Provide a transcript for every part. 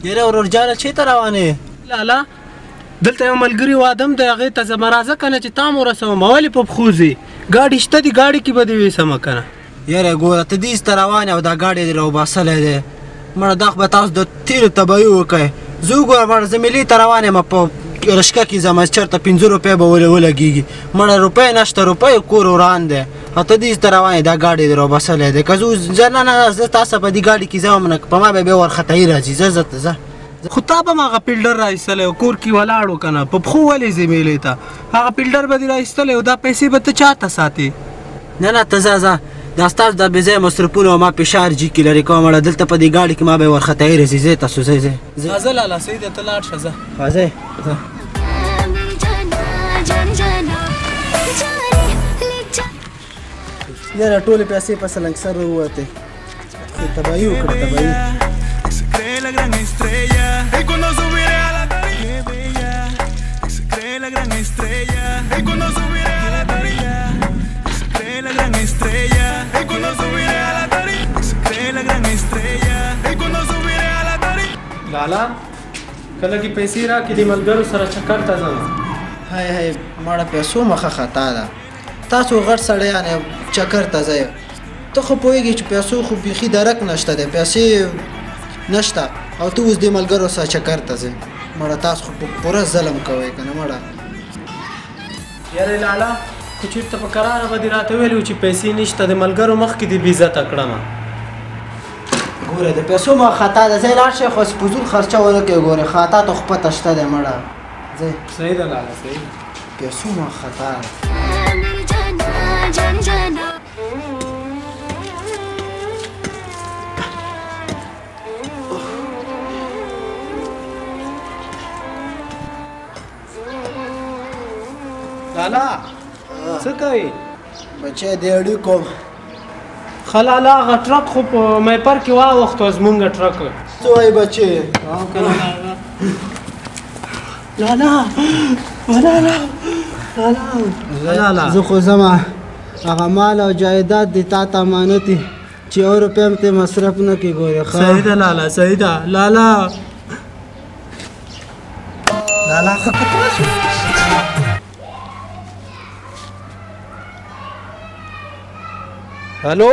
یاره ورور جانه چېرته روان یې؟ لالا دلته یو ملګري واده م دی هغې ته زه به راځه که نه چې تا م ورسوم ولې په پښو ځې ګاډي شته دي ګاډي کې به دې ویسمه که نه یاره ګوره ته دې ته روان یې او دا ګاډی دې راوباسلی دی مړه دا خو به تاسو د تیلو تباهي وکړئ زه وګوره مړه زه مېلې ته روان یم په رشکه کې ځم چېرته 15 روپۍ به ولګېږي مړه روپۍ نشته روپۍ کور وران دی او ته دې ته روان یې دا ګاډی دې راوباسلی دی که زه نه زه تاسو په دې ګاډي کې ځم نه په ما به بیا وارخطایي راځي ځه خو تا به م هغه فیلډر راایستلی او کور کې ولاړ و که نه په پښو ولې ځې میلې ته هغه فیلډر به دې راایستلی او دا پیسې به ته چا ته ساتې نه ته ځه دا ستاسو دا بېځایه مصرفونه او ما فشار جي کې لرې کوم مړه دلته په دې ګاډي کې ما به وارخطایي راځي ځئ تاسو ځه لالا صحیح ده ته لاړ شه ځه ځئ یاره ټولې پیسې په سلنګسر ووتې تباهي وکړه تباهي la gran estrella y cuando subiré a la tarima bella se cree la gran estrella y cuando subiré a la tarima se cree la gran estrella y cuando subiré a la tarima se cree la gran estrella y cuando subiré a la tarima لالا کله کې پیسې راکړې دې ملګرو سره چکر ته ځم هی مړه پیسو مخه خطا ده تاسو غټ سړیان چکر ته ځئ ته خو پوهېږې چې پیسو خو بیخي درک نشته دی پیسې نشته او ته اوس دې ملګرو سره چکر ته ځې مړه تاسو خو پوره ظلم کوئ که نه مړه یاره لالا خو چېرته په کراره به دې راته ویلي و چې پیسې نشته د ملګرو مخکې دې بېعزته کړمه ګوره د پیسو مخه خطا ده ځئ لاړ شئ خو فضول خرچه ونه کوئ ګورې خطا ته خو پته شته دی مړه ځئ صحیح ده لالا صحیح پیسو مخه خطا ده لالا څه کوې بچی دې اړي کوم ښه لالا هغه ټرک خو په میپر کې واوښتو زمونږ ټرک څه وایې بچې لالا زه خو ځمه هغه مال او جایداد دې تا ته امانت دي چې یو روپۍ هم ته مصرف نه کړې ګورې صحیح ده لالا صحیح ده لالا ښه کتره شو هلو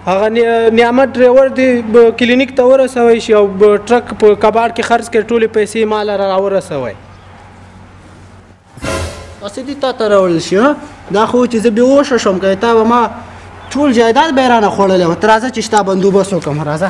هغه نعمت ډریور دی کلینیک ته ورسوی شي او ټرک په کباړ کې خرڅ کړي ټولې پیسې مال راورسوی هسې دې تا ته راوړل شي دا خو چې زه بېهوشه شوم که تا به ما ټول جایداد به یې رانه خوړلی و ته راځه چې ستا بندوبست وکړم راځه